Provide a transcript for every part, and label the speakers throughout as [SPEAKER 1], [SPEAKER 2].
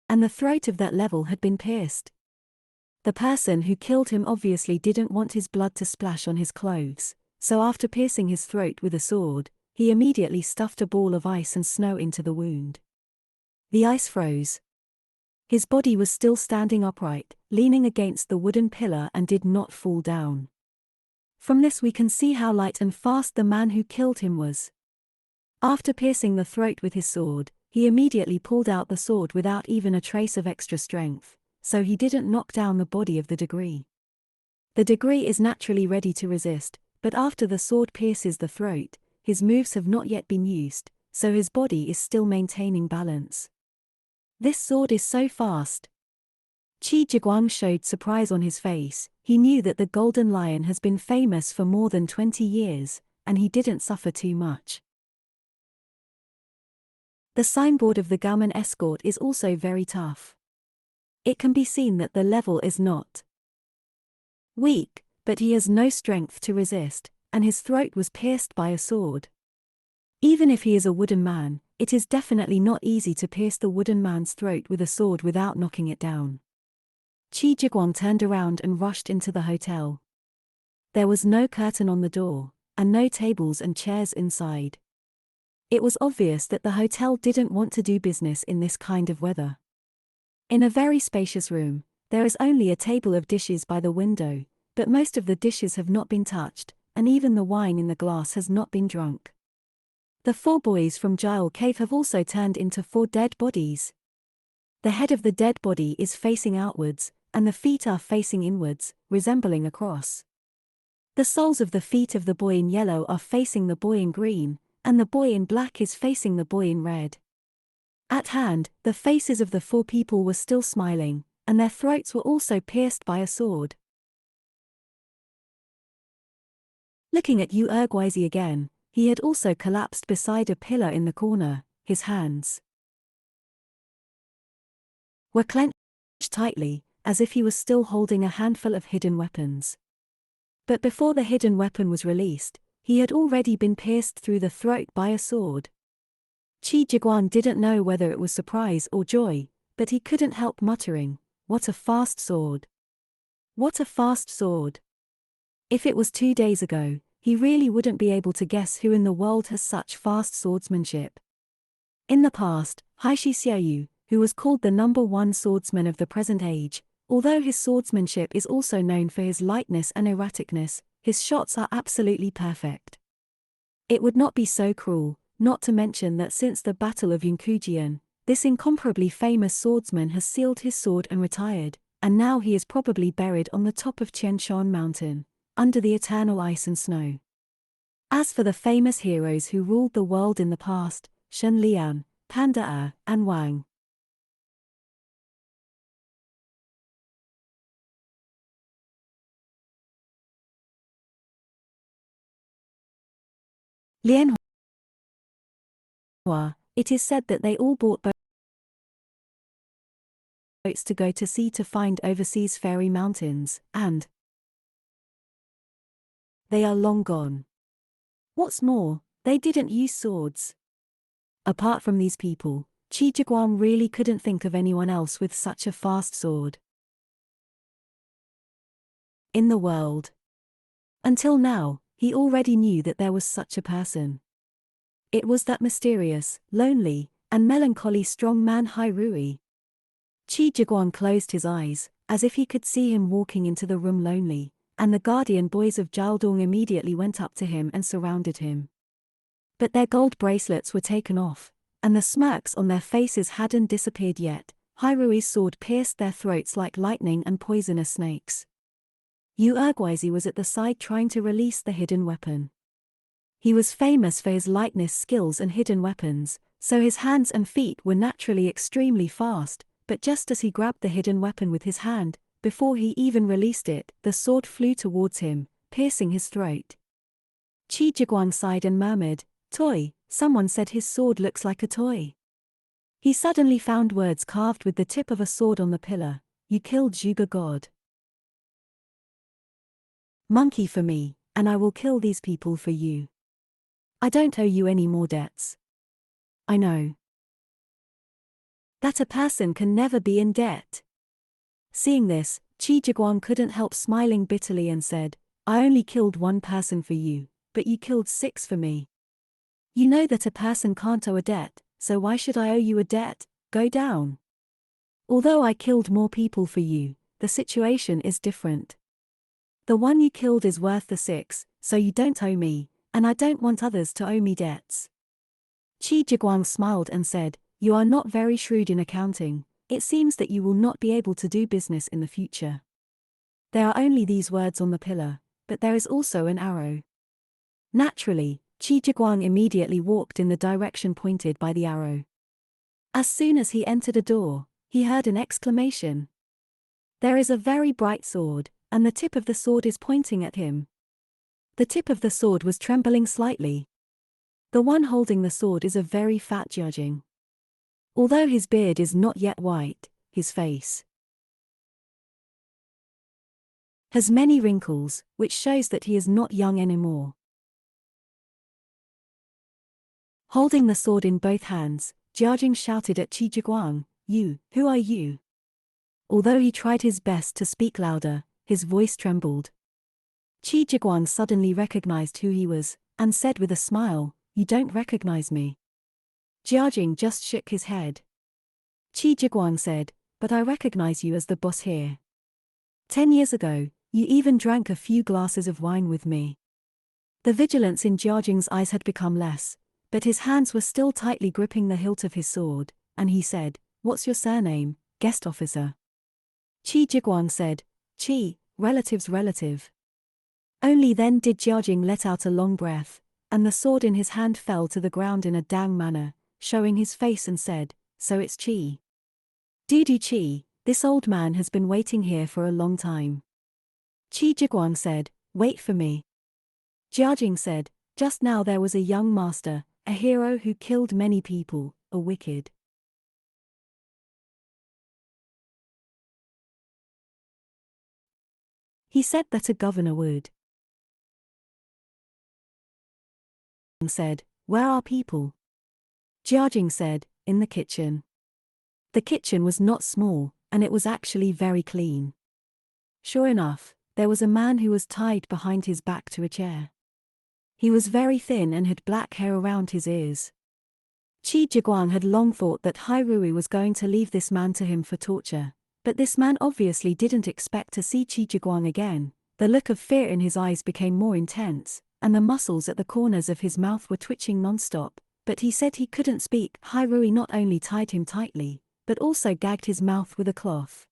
[SPEAKER 1] and the throat of that level had been pierced. The person who killed him obviously didn't want his blood to splash on his clothes, so after piercing his throat with a sword, he immediately stuffed a ball of ice and snow into the wound. The ice froze. His body was still standing upright, leaning against the wooden pillar, and did not fall down. From this we can see how light and fast the man who killed him was. After piercing the throat with his sword, he immediately pulled out the sword without even a trace of extra strength, so he didn't knock down the body of the degree. The degree is naturally ready to resist, but after the sword pierces the throat, his moves have not yet been used, so his body is still maintaining balance. This sword is so fast. Qi Jiguang showed surprise on his face. He knew that the Golden Lion has been famous for more than 20 years, and he didn't suffer too much. The signboard of the Gaomen escort is also very tough. It can be seen that the level is not weak, but he has no strength to resist, and his throat was pierced by a sword. Even if he is a wooden man, it is definitely not easy to pierce the wooden man's throat with a sword without knocking it down. Qi Jiguang turned around and rushed into the hotel. There was no curtain on the door, and no tables and chairs inside. It was obvious that the hotel didn't want to do business in this kind of weather. In a very spacious room, there is only a table of dishes by the window, but most of the dishes have not been touched, and even the wine in the glass has not been drunk. The 4 boys from Jile Cave have also turned into 4 dead bodies. The head of the dead body is facing outwards, and the feet are facing inwards, resembling a cross. The soles of the feet of the boy in yellow are facing the boy in green, and the boy in black is facing the boy in red. At hand, the faces of the 4 people were still smiling, and their throats were also pierced by a sword. Looking at Yu Erguizi again, he had also collapsed beside a pillar in the corner. His hands were clenched tightly, as if he was still holding a handful of hidden weapons. But before the hidden weapon was released, he had already been pierced through the throat by a sword. Qi Jiguang didn't know whether it was surprise or joy, but he couldn't help muttering, "What a fast sword! What a fast sword!" If it was 2 days ago, he really wouldn't be able to guess who in the world has such fast swordsmanship. In the past, Haishi Xiaoyu, who was called the #1 swordsman of the present age, although his swordsmanship is also known for his lightness and erraticness, his shots are absolutely perfect. It would not be so cruel, not to mention that since the Battle of Yunkujian, this incomparably famous swordsman has sealed his sword and retired, and now he is probably buried on the top of Tianshan Mountain, under the eternal ice and snow. As for the famous heroes who ruled the world in the past, Shen Lian, Panda Er, and Wang Lianhua, it is said that they all bought boats to go to sea to find overseas fairy mountains, and they are long gone. What's more, they didn't use swords. Apart from these people, Qi Jiguang really couldn't think of anyone else with such a fast sword in the world. Until now, he already knew that there was such a person. It was that mysterious, lonely, and melancholy strong man Hai Rui. Qi Jiguang closed his eyes, as if he could see him walking into the room lonely, and the guardian boys of Jiledong immediately went up to him and surrounded him. But their gold bracelets were taken off, and the smirks on their faces hadn't disappeared yet. Hai Rui's sword pierced their throats like lightning and poisonous snakes. Yu Erguizi was at the side trying to release the hidden weapon. He was famous for his lightness skills and hidden weapons, so his hands and feet were naturally extremely fast, but just as he grabbed the hidden weapon with his hand, before he even released it, the sword flew towards him, piercing his throat. Qi Jiguang sighed and murmured, "Toy, someone said his sword looks like a toy." He suddenly found words carved with the tip of a sword on the pillar. "You killed Zhuge God. Monkey for me, and I will kill these people for you. I don't owe you any more debts. I know." that a person can never be in debt. Seeing this, Qi Jiguang couldn't help smiling bitterly and said, I only killed one person for you, but you killed 6 for me. You know that a person can't owe a debt, so why should I owe you a debt? Go down. Although I killed more people for you, the situation is different. The one you killed is worth the 6, so you don't owe me, and I don't want others to owe me debts. Qi Jiguang smiled and said, You are not very shrewd in accounting. It seems that you will not be able to do business in the future. There are only these words on the pillar, but there is also an arrow. Naturally, Qi Jiguang immediately walked in the direction pointed by the arrow. As soon as he entered a door, he heard an exclamation. There is a very bright sword, and the tip of the sword is pointing at him. The tip of the sword was trembling slightly. The one holding the sword is a very fat Jiajing. Although his beard is not yet white, his face has many wrinkles, which shows that he is not young anymore. Holding the sword in both hands, Jiajing shouted at Qi Jiguang, Who are you? Although he tried his best to speak louder, his voice trembled. Qi Jiguang suddenly recognized who he was, and said with a smile, You don't recognize me. Jiajing just shook his head. Qi Jiguang said, But I recognize you as the boss here. 10 years ago, you even drank a few glasses of wine with me. The vigilance in Jiajing's eyes had become less, but his hands were still tightly gripping the hilt of his sword, and he said, What's your surname, guest officer? Qi Jiguang said, Qi, relative's relative. Only then did Jiajing let out a long breath, and the sword in his hand fell to the ground in a dang manner, showing his face and said, So it's Qi. Dudu Qi, this old man has been waiting here for a long time. Qi Jiguang said, Wait for me. Jiajing said, Just now there was a young master, a hero who killed many people, a wicked. He said that a governor would. Said, Where are people? Jiajing said, In the kitchen. The kitchen was not small, and it was actually very clean. Sure enough, there was a man who was tied behind his back to a chair. He was very thin and had black hair around his ears. Qi Jiguang had long thought that Hai Rui was going to leave this man to him for torture, but this man obviously didn't expect to see Qi Jiguang again. The look of fear in his eyes became more intense, and the muscles at the corners of his mouth were twitching non-stop, but he said he couldn't speak. Hai Rui not only tied him tightly, but also gagged his mouth with a cloth.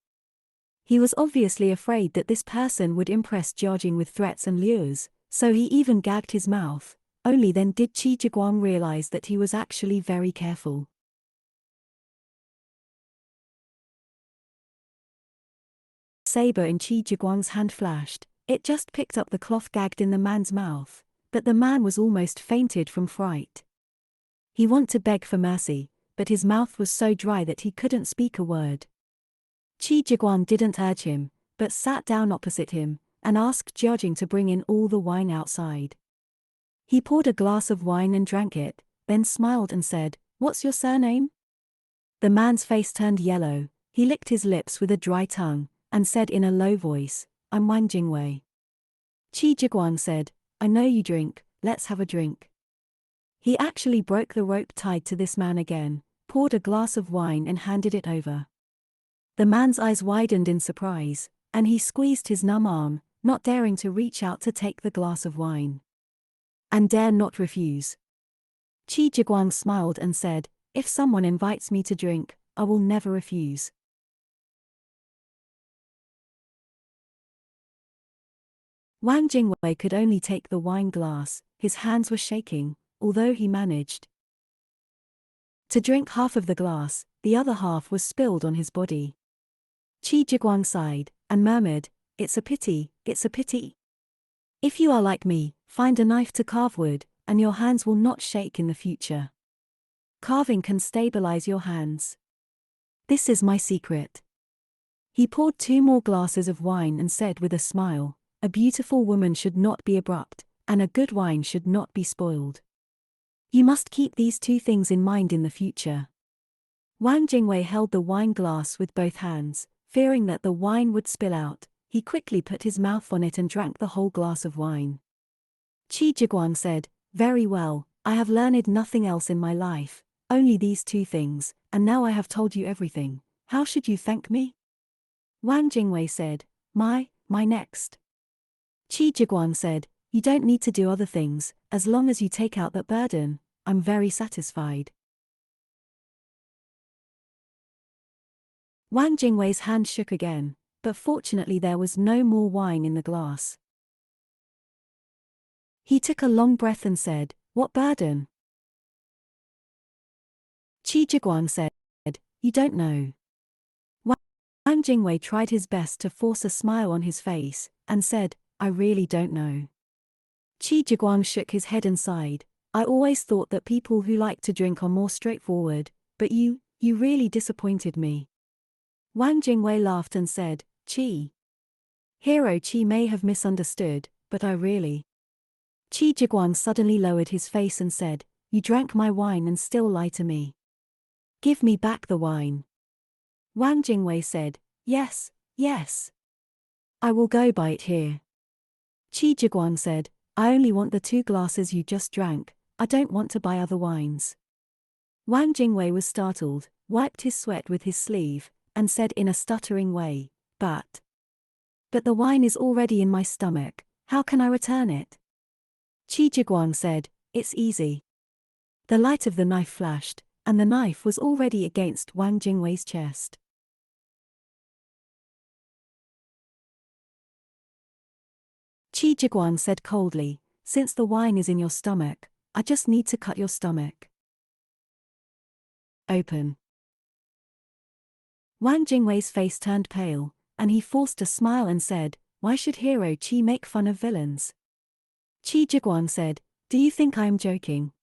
[SPEAKER 1] He was obviously afraid that this person would impress Jiajing with threats and lures, so he even gagged his mouth. Only then did Qi Jiguang realize that he was actually very careful. Saber in Qi Jiguang's hand flashed. It just picked up the cloth gagged in the man's mouth, but the man was almost fainted from fright. He wanted to beg for mercy, but his mouth was so dry that he couldn't speak a word. Qi Jiguang didn't urge him, but sat down opposite him, and asked Jiajing to bring in all the wine outside. He poured a glass of wine and drank it, then smiled and said, What's your surname? The man's face turned yellow, he licked his lips with a dry tongue, and said in a low voice, I'm Wang Jingwei. Qi Jiguang said, I know you drink, let's have a drink. He actually broke the rope tied to this man again, poured a glass of wine and handed it over. The man's eyes widened in surprise, and he squeezed his numb arm, not daring to reach out to take the glass of wine. And dare not refuse. Qi Jiguang smiled and said, If someone invites me to drink, I will never refuse. Wang Jingwei could only take the wine glass, his hands were shaking, although he managed to drink half of the glass, the other half was spilled on his body. Qi Jiguang sighed, and murmured, It's a pity, it's a pity. If you are like me, find a knife to carve wood, and your hands will not shake in the future. Carving can stabilize your hands. This is my secret. He poured 2 more glasses of wine and said with a smile, A beautiful woman should not be abrupt, and a good wine should not be spoiled. You must keep these 2 things in mind in the future. Wang Jingwei held the wine glass with both hands, fearing that the wine would spill out. He quickly put his mouth on it and drank the whole glass of wine. Qi Jiguang said, "Very well, I have learned nothing else in my life, only these two things, and now I have told you everything. How should you thank me?" Wang Jingwei said, My next. Qi Jiguang said, "You don't need to do other things, as long as you take out that burden, I'm very satisfied." Wang Jingwei's hand shook again, but fortunately there was no more wine in the glass. He took a long breath and said, "What burden?" Qi Jiguang said, "You don't know." Wang Jingwei tried his best to force a smile on his face, and said, "I really don't know." Qi Jiguang shook his head and sighed. "I always thought that people who like to drink are more straightforward, but you really disappointed me." Wang Jingwei laughed and said, "Qi. Hero Qi may have misunderstood, but I really." Qi Jiguang suddenly lowered his face and said, "You drank my wine and still lie to me. Give me back the wine." Wang Jingwei said, Yes. I will go buy it here." Qi Jiguang said, "I only want the 2 glasses you just drank, I don't want to buy other wines." Wang Jingwei was startled, wiped his sweat with his sleeve, and said in a stuttering way, But the wine is already in my stomach, how can I return it?" Qi Jiguang said, "It's easy." The light of the knife flashed, and the knife was already against Wang Jingwei's chest. Qi Jiguang said coldly, "Since the wine is in your stomach, I just need to cut your stomach open." Wang Jingwei's face turned pale, and he forced a smile and said, "Why should Hero Qi make fun of villains?" Qi Jiguang said, "Do you think I am joking?"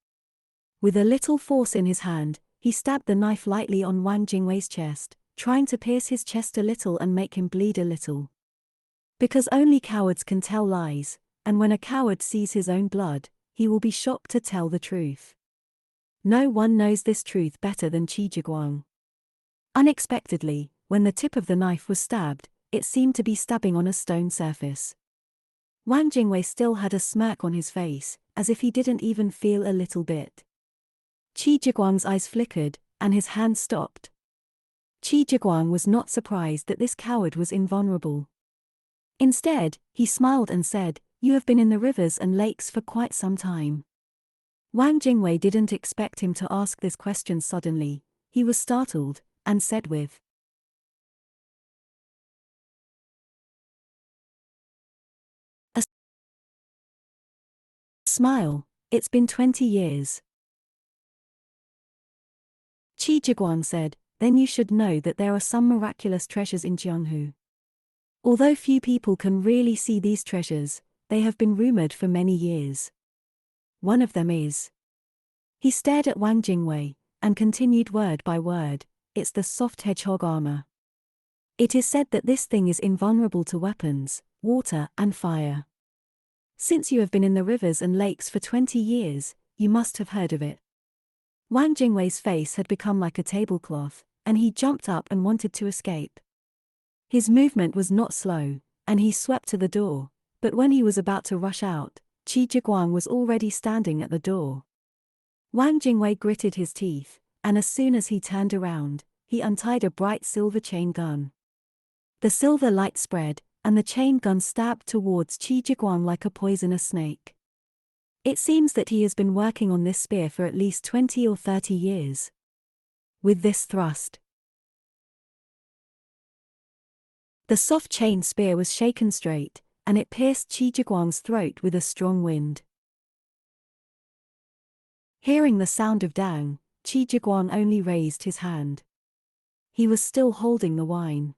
[SPEAKER 1] With a little force in his hand, he stabbed the knife lightly on Wang Jingwei's chest, trying to pierce his chest a little and make him bleed a little. Because only cowards can tell lies, and when a coward sees his own blood, he will be shocked to tell the truth. No one knows this truth better than Qi Jiguang. Unexpectedly, when the tip of the knife was stabbed, it seemed to be stabbing on a stone surface. Wang Jingwei still had a smirk on his face, as if he didn't even feel a little bit. Qi Jiguang's eyes flickered, and his hand stopped. Qi Jiguang was not surprised that this coward was invulnerable. Instead, he smiled and said, "You have been in the rivers and lakes for quite some time." Wang Jingwei didn't expect him to ask this question suddenly. He was startled, and said with a smile, "It's been 20 years. Qi Jiguang said, "Then you should know that there are some miraculous treasures in Jianghu. Although few people can really see these treasures, they have been rumored for many years. One of them is." He stared at Wang Jingwei, and continued word by word, "It's the soft hedgehog armor. It is said that this thing is invulnerable to weapons, water and fire. Since you have been in the rivers and lakes for 20 years, you must have heard of it." Wang Jingwei's face had become like a tablecloth, and he jumped up and wanted to escape. His movement was not slow, and he swept to the door, but when he was about to rush out, Qi Jiguang was already standing at the door. Wang Jingwei gritted his teeth, and as soon as he turned around, he untied a bright silver chain gun. The silver light spread, and the chain gun stabbed towards Qi Jiguang like a poisonous snake. It seems that he has been working on this spear for at least 20 or 30 years. With this thrust, the soft chain spear was shaken straight, and it pierced Qi Jiguang's throat with a strong wind. Hearing the sound of dang, Qi Jiguang only raised his hand. He was still holding the wine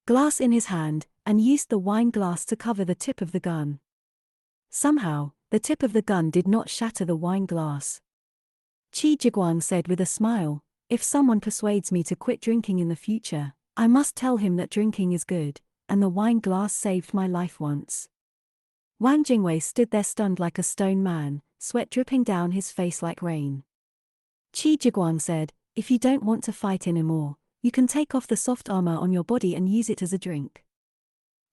[SPEAKER 1] glass in his hand, and used the wine glass to cover the tip of the gun. Somehow, the tip of the gun did not shatter the wine glass. Qi Jiguang said with a smile, "If someone persuades me to quit drinking in the future, I must tell him that drinking is good, and the wine glass saved my life once." Wang Jingwei stood there stunned like a stone man, sweat dripping down his face like rain. Qi Jiguan said, if you don't want to fight anymore, you can take off the soft armor on your body and use it as a drink.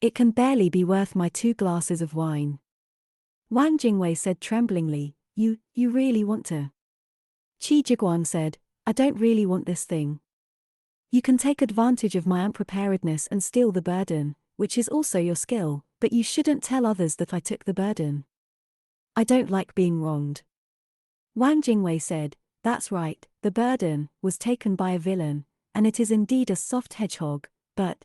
[SPEAKER 1] It can barely be worth my 2 glasses of wine. Wang Jingwei said tremblingly, You really want to? Qi Jiguan said, I don't really want this thing. You can take advantage of my unpreparedness and steal the burden, which is also your skill, but you shouldn't tell others that I took the burden. I don't like being wronged. Wang Jingwei said, that's right, the burden was taken by a villain, and it is indeed a soft hedgehog, but.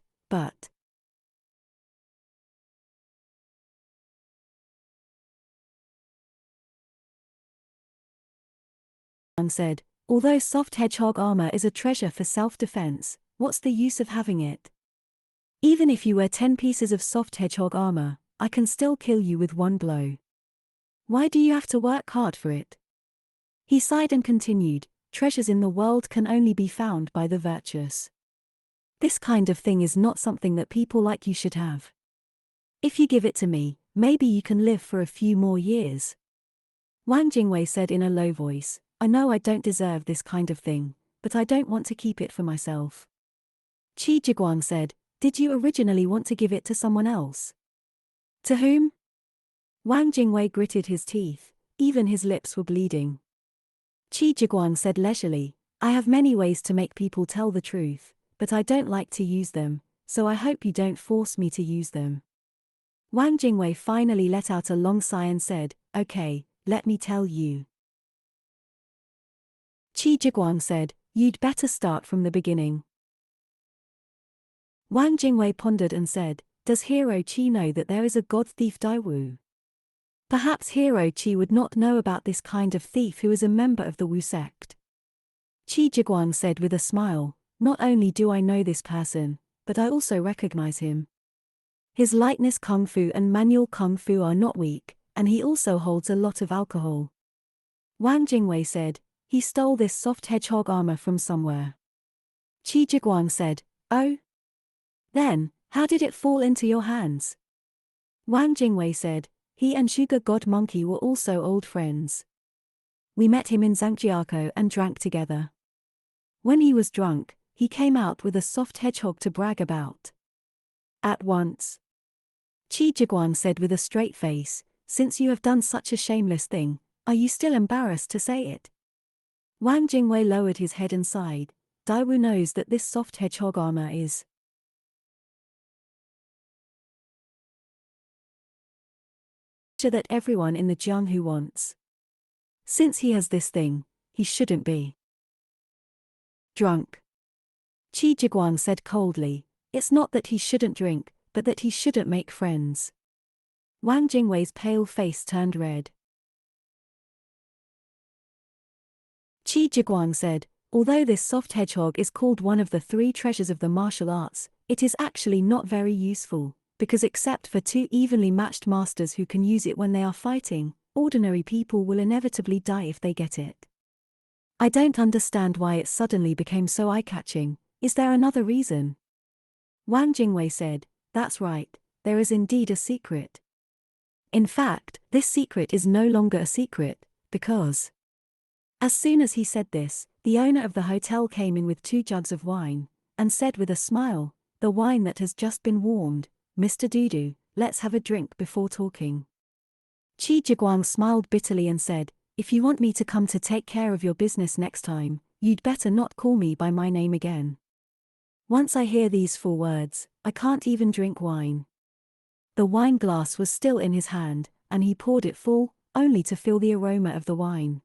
[SPEAKER 1] Said, although soft hedgehog armor is a treasure for self-defense, what's the use of having it? Even if you wear 10 pieces of soft hedgehog armor, I can still kill you with one blow. Why do you have to work hard for it? He sighed and continued, treasures in the world can only be found by the virtuous. This kind of thing is not something that people like you should have. If you give it to me, maybe you can live for a few more years. Wang Jingwei said in a low voice, I know I don't deserve this kind of thing, but I don't want to keep it for myself. Qi Jiguan said, did you originally want to give it to someone else? To whom? Wang Jingwei gritted his teeth, even his lips were bleeding. Qi Jiguan said leisurely, I have many ways to make people tell the truth, but I don't like to use them, so I hope you don't force me to use them. Wang Jingwei finally let out a long sigh and said, okay, let me tell you. Qi Jiguan said, you'd better start from the beginning. Wang Jingwei pondered and said, does Hero Qi know that there is a god thief Daiwu? Perhaps Hero Qi would not know about this kind of thief who is a member of the Wu sect. Qi Jiguan said with a smile, not only do I know this person, but I also recognize him. His lightness kung fu and manual kung fu are not weak, and he also holds a lot of alcohol. Wang Jingwei said, he stole this soft hedgehog armor from somewhere. Qi Jiguan said, oh? Then, how did it fall into your hands? Wang Jingwei said, he and Sugar God Monkey were also old friends. We met him in Zhangjiakou and drank together. When he was drunk, he came out with a soft hedgehog to brag about. At once. Qi Jiguan said with a straight face, since you have done such a shameless thing, are you still embarrassed to say it? Wang Jingwei lowered his head and sighed. Daiwu knows that this soft hedgehog armor is that everyone in the Jianghu wants. Since he has this thing, he shouldn't be drunk. Qi Jiguan said coldly, it's not that he shouldn't drink, but that he shouldn't make friends. Wang Jingwei's pale face turned red. Qi Jiguan said, although this soft hedgehog is called one of the 3 treasures of the martial arts, it is actually not very useful, because except for 2 evenly matched masters who can use it when they are fighting, ordinary people will inevitably die if they get it. I don't understand why it suddenly became so eye-catching. Is there another reason? Wang Jingwei said, that's right, there is indeed a secret. In fact, this secret is no longer a secret, because... As soon as he said this, the owner of the hotel came in with 2 jugs of wine, and said with a smile, the wine that has just been warmed, Mr. Dudu, let's have a drink before talking. Qi Jiguan smiled bitterly and said, if you want me to come to take care of your business next time, you'd better not call me by my name again. Once I hear these 4 words, I can't even drink wine. The wine glass was still in his hand, and he poured it full, only to feel the aroma of the wine.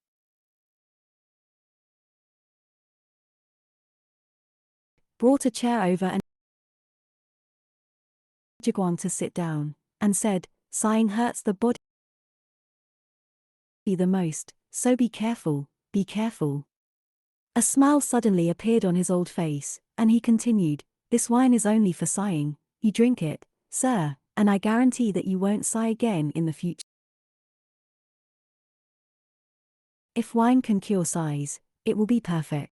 [SPEAKER 1] Brought a chair over and Jiguan to sit down, and said, sighing hurts the body the most, so be careful, be careful. A smile suddenly appeared on his old face, and he continued, this wine is only for sighing, you drink it, sir, and I guarantee that you won't sigh again in the future. If wine can cure sighs, it will be perfect.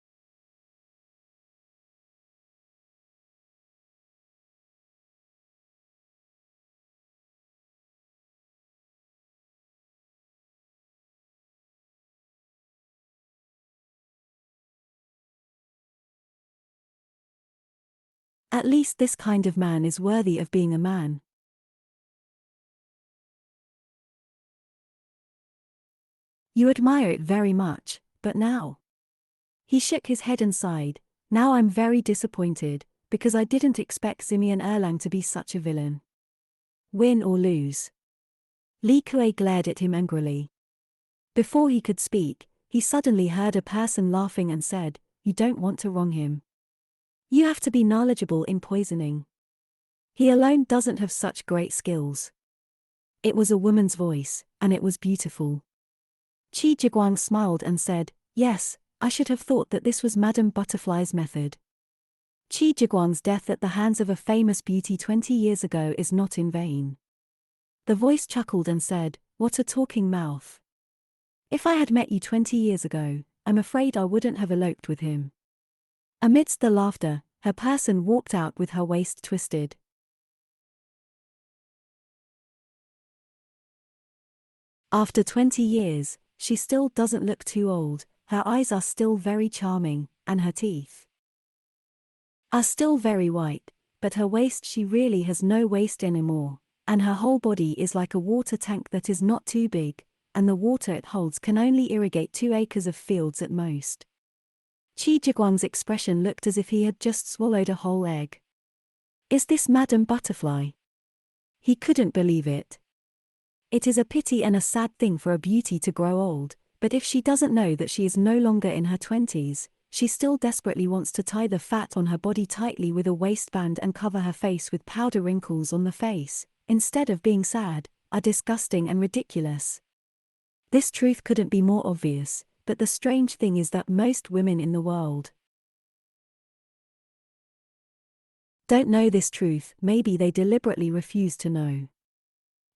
[SPEAKER 1] At least this kind of man is worthy of being a man. You admire it very much, but now. He shook his head and sighed. Now I'm very disappointed, because I didn't expect Simeon Erlang to be such a villain. Win or lose. Li Kuei glared at him angrily. Before he could speak, he suddenly heard a person laughing and said, "You don't want to wrong him. You have to be knowledgeable in poisoning. He alone doesn't have such great skills." It was a woman's voice, and it was beautiful. Qi Jiguang smiled and said, "Yes, I should have thought that this was Madame Butterfly's method. Qi Jiguang's death at the hands of a famous beauty 20 years ago is not in vain." The voice chuckled and said, "What a talking mouth. If I had met you 20 years ago, I'm afraid I wouldn't have eloped with him." Amidst the laughter, her person walked out with her waist twisted. After 20 years, she still doesn't look too old, her eyes are still very charming, and her teeth are still very white, but her waist, she really has no waist anymore, and her whole body is like a water tank that is not too big, and the water it holds can only irrigate 2 acres of fields at most. Qi Jiguang's expression looked as if he had just swallowed a whole egg. Is this Madame Butterfly? He couldn't believe it. It is a pity and a sad thing for a beauty to grow old, but if she doesn't know that she is no longer in her 20s, she still desperately wants to tie the fat on her body tightly with a waistband and cover her face with powder. Wrinkles on the face, instead of being sad, are disgusting and ridiculous. This truth couldn't be more obvious, but the strange thing is that most women in the world don't know this truth. Maybe they deliberately refuse to know.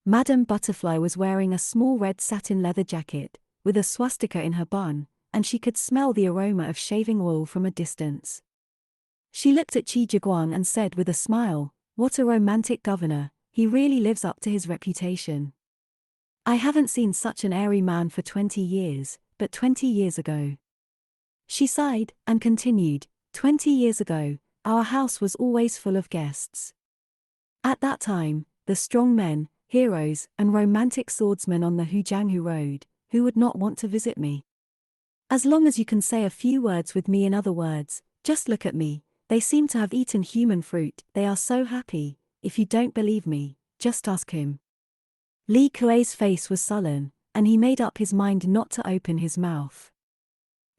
[SPEAKER 1] Madame Butterfly was wearing a small red satin leather jacket, with a swastika in her bun, and she could smell the aroma of shaving oil from a distance. She looked at Qi Jiguang and said with a smile, "What a romantic governor, he really lives up to his reputation. I haven't seen such an airy man for 20 years, but 20 years ago." She sighed, and continued, 20 years ago, our house was always full of guests. At that time, the strong men, heroes, and romantic swordsmen on the Hujianghu Road, who would not want to visit me? As long as you can say a few words with me, in other words, just look at me, they seem to have eaten human fruit, they are so happy. If you don't believe me, just ask him. Li Kuei's face was sullen, and he made up his mind not to open his mouth.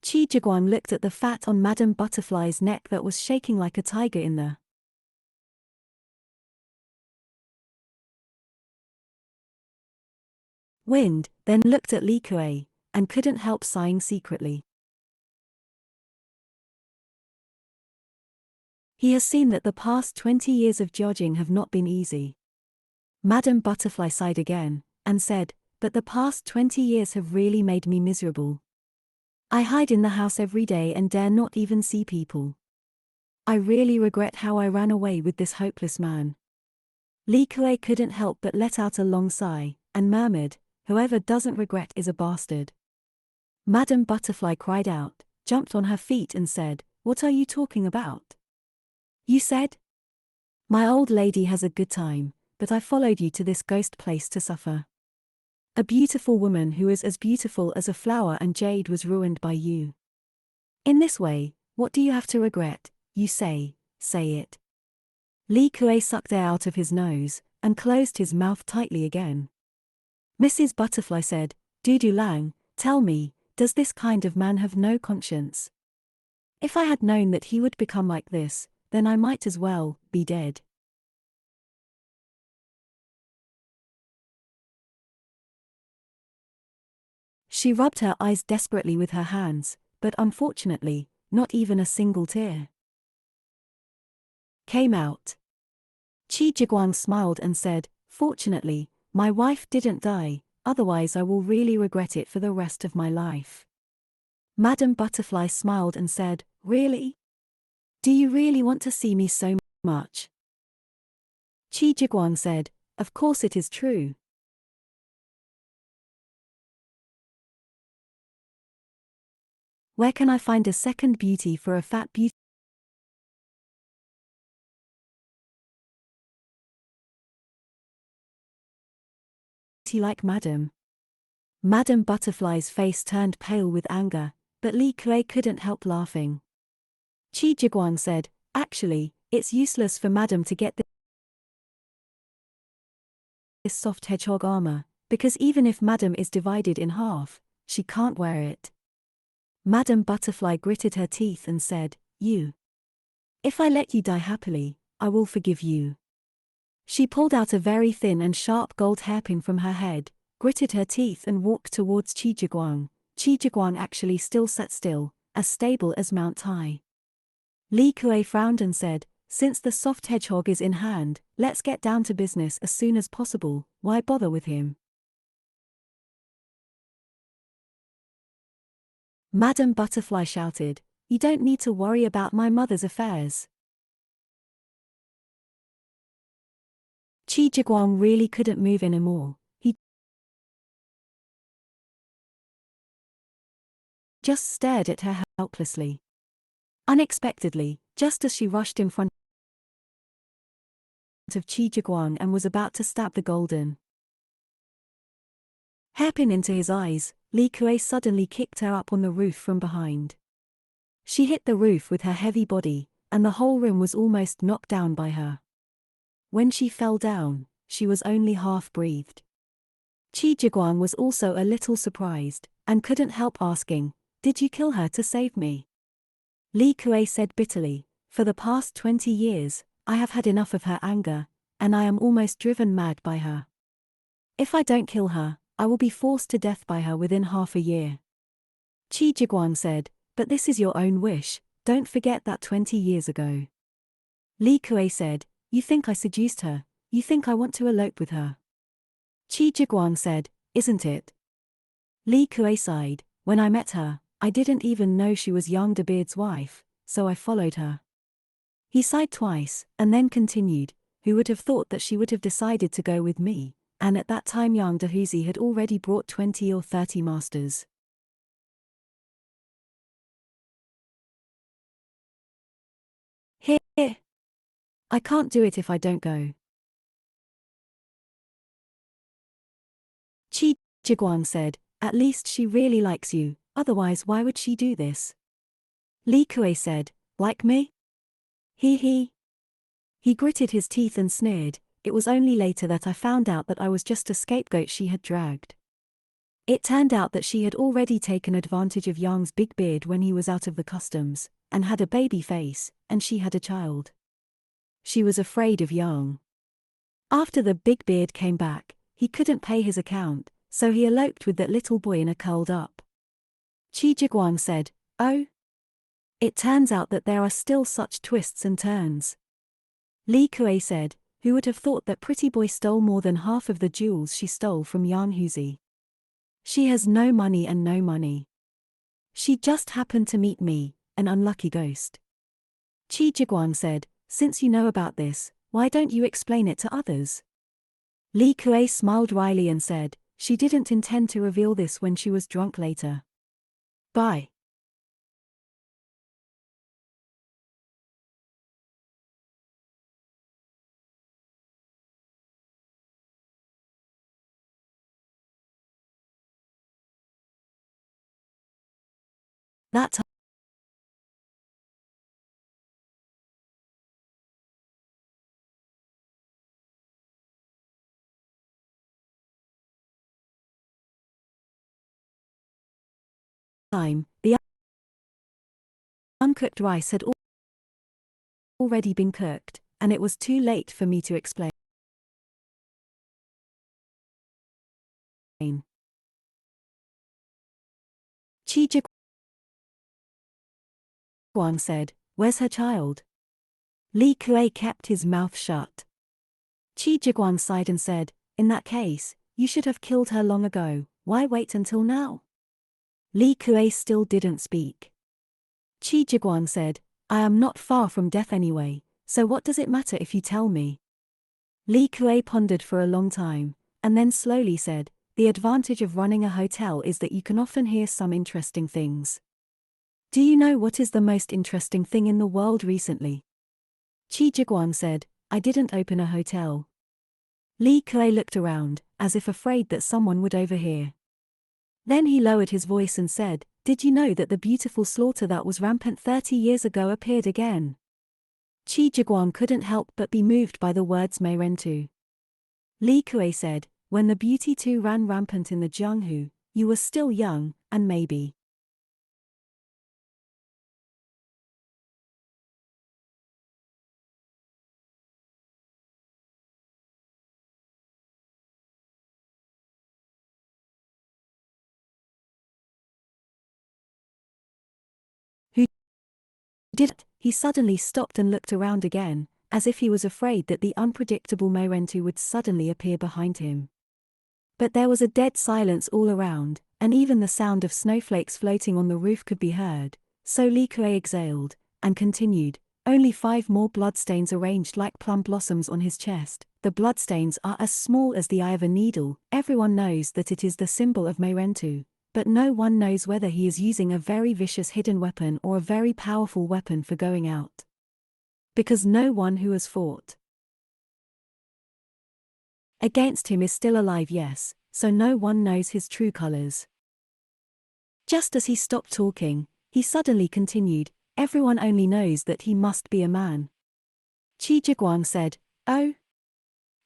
[SPEAKER 1] Qi Jiguang looked at the fat on Madame Butterfly's neck that was shaking like a tiger in the wind, then looked at Li Kuei, and couldn't help sighing secretly. He has seen that the past 20 years of Jiaojing have not been easy. Madame Butterfly sighed again, and said, "But the past 20 years have really made me miserable. I hide in the house every day and dare not even see people. I really regret how I ran away with this hopeless man." Li Kuei couldn't help but let out a long sigh, and murmured, "Whoever doesn't regret is a bastard." Madame Butterfly cried out, jumped on her feet and said, "What are you talking about? You said? My old lady has a good time, but I followed you to this ghost place to suffer. A beautiful woman who is as beautiful as a flower and jade was ruined by you. In this way, what do you have to regret? You say it." Li Kuei sucked air out of his nose, and closed his mouth tightly again. Mrs. Butterfly said, "Dudu Lang, tell me, does this kind of man have no conscience? If I had known that he would become like this, then I might as well be dead." She rubbed her eyes desperately with her hands, but unfortunately, not even a single tear came out. Qi Jiguang smiled and said, "Fortunately, my wife didn't die, otherwise I will really regret it for the rest of my life." Madame Butterfly smiled and said, "Really? Do you really want to see me so much?" Qi Jiguang said, "Of course it is true. Where can I find a second beauty for a fat beauty?" pretty like Madam. Madam Butterfly's face turned pale with anger, but Li Kuei couldn't help laughing. Qi Jiguang said, actually, it's useless for Madam to get this soft hedgehog armor, because even if Madam is divided in half, she can't wear it. Madam Butterfly gritted her teeth and said, If I let you die happily, I will forgive you. She pulled out a very thin and sharp gold hairpin from her head, gritted her teeth and walked towards Qi Jiguang. Qi Jiguang actually still sat still, as stable as Mount Tai. Li Kuei frowned and said, since the soft hedgehog is in hand, let's get down to business as soon as possible. Why bother with him? Madam Butterfly shouted, you don't need to worry about my mother's affairs. Qi Jiguang really couldn't move anymore. He just stared at her helplessly. Unexpectedly, just as she rushed in front of Qi Jiguang and was about to stab the golden hairpin into his eyes, Li Kuei suddenly kicked her up on the roof from behind. She hit the roof with her heavy body, and the whole room was almost knocked down by her. When she fell down, she was only half-breathed. Qi Jiguang was also a little surprised, and couldn't help asking, did you kill her to save me? Li Kuei said bitterly, for the past 20 years, I have had enough of her anger, and I am almost driven mad by her. If I don't kill her, I will be forced to death by her within half a year. Qi Jiguang said, but this is your own wish, don't forget that 20 years ago. Li Kuei said, you think I seduced her, you think I want to elope with her. Qi Jiguang said, isn't it? Li Kuei sighed, when I met her, I didn't even know she was Yang Debeard's wife, so I followed her. He sighed twice, and then continued, who would have thought that she would have decided to go with me, and at that time Yang Dehuzi had already brought 20 or 30 masters. Here. I can't do it if I don't go. Qi Jiguang said, at least she really likes you, otherwise why would she do this? Li Kuei said, like me? He gritted his teeth and sneered, it was only later that I found out that I was just a scapegoat she had dragged. It turned out that she had already taken advantage of Yang's big beard when he was out of the customs, and had a baby face, and she had a child. She was afraid of Yang. After the big beard came back, he couldn't pay his account, so he eloped with that little boy in a curled up. Qi Jiguang said, oh? It turns out that there are still such twists and turns. Li Kuei said, who would have thought that pretty boy stole more than half of the jewels she stole from Yang Huzi? She has no money and no money. She just happened to meet me, an unlucky ghost. Qi Jiguang said, since you know about this, why don't you explain it to others? Li Kuei smiled wryly and said, she didn't intend to reveal this when she was drunk later. Bye. That time, the uncooked rice had already been cooked, and it was too late for me to explain. Qi Jiguang said, where's her child? Li Kuei kept his mouth shut. Qi Jiguang sighed and said, in that case, you should have killed her long ago, why wait until now? Li Kuei still didn't speak. Qi Jiguang said, I am not far from death anyway, so what does it matter if you tell me? Li Kuei pondered for a long time, and then slowly said, the advantage of running a hotel is that you can often hear some interesting things. Do you know what is the most interesting thing in the world recently? Qi Jiguang said, I didn't open a hotel. Li Kuei looked around, as if afraid that someone would overhear. Then he lowered his voice and said, "Did you know that the beautiful slaughter that was rampant 30 years ago appeared again?" Qi Jiguang couldn't help but be moved by the words Meirentu. Li Kuei said, "When the beauty too ran rampant in the Jianghu, you were still young, and maybe." Who did it? He suddenly stopped and looked around again, as if he was afraid that the unpredictable Meirentu would suddenly appear behind him. But there was a dead silence all around, and even the sound of snowflakes floating on the roof could be heard, so Li Kuei exhaled, and continued, "Only 5 more bloodstains arranged like plum blossoms on his chest. The bloodstains are as small as the eye of a needle. Everyone knows that it is the symbol of Meirentu, but no one knows whether he is using a very vicious hidden weapon or a very powerful weapon for going out. Because no one who has fought against him is still alive, yes, so no one knows his true colors." Just as he stopped talking, he suddenly continued, "Everyone only knows that he must be a man." Qi Jiguang said, "Oh?"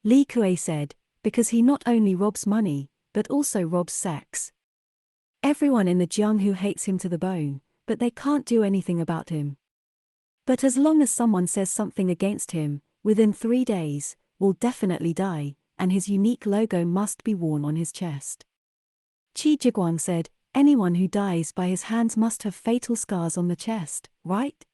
[SPEAKER 1] Li Kuei said, "Because he not only robs money, but also robs sex. Everyone in the Jianghu hates him to the bone, but they can't do anything about him. But as long as someone says something against him, within 3 days, will definitely die, and his unique logo must be worn on his chest." Qi Jiguang said, "Anyone who dies by his hands must have fatal scars on the chest, right?"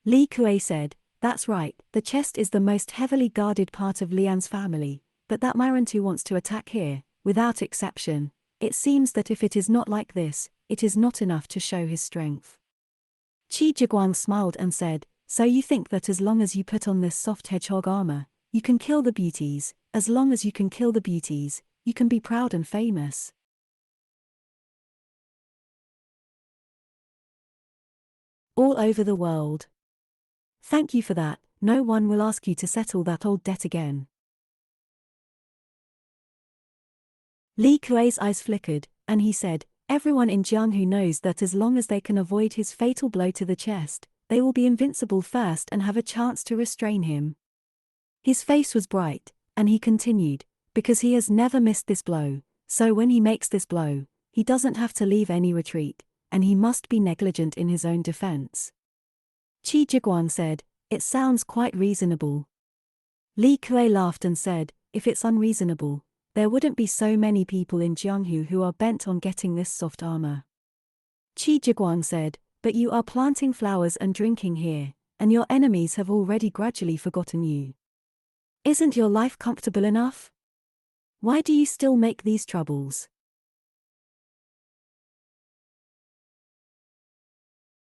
[SPEAKER 1] Li Kuei said, "That's right, the chest is the most heavily guarded part of Lian's family, but that Meirentu wants to attack here, without exception. It seems that if it is not like this, it is not enough to show his strength." Qi Jiguang smiled and said, "So you think that as long as you put on this soft hedgehog armor, you can kill the beauties, as long as you can kill the beauties, you can be proud and famous." All over the world. Thank you for that, no one will ask you to settle that old debt again. Li Kuei's eyes flickered, and he said, "Everyone in Jianghu knows that as long as they can avoid his fatal blow to the chest, they will be invincible first and have a chance to restrain him." His face was bright, and he continued, "Because he has never missed this blow, so when he makes this blow, he doesn't have to leave any retreat, and he must be negligent in his own defense." Qi Jiguang said, "It sounds quite reasonable." Li Kuei laughed and said, "If it's unreasonable, there wouldn't be so many people in Jianghu who are bent on getting this soft armor." Qi Jiguang said, "But you are planting flowers and drinking here, and your enemies have already gradually forgotten you. Isn't your life comfortable enough? Why do you still make these troubles?"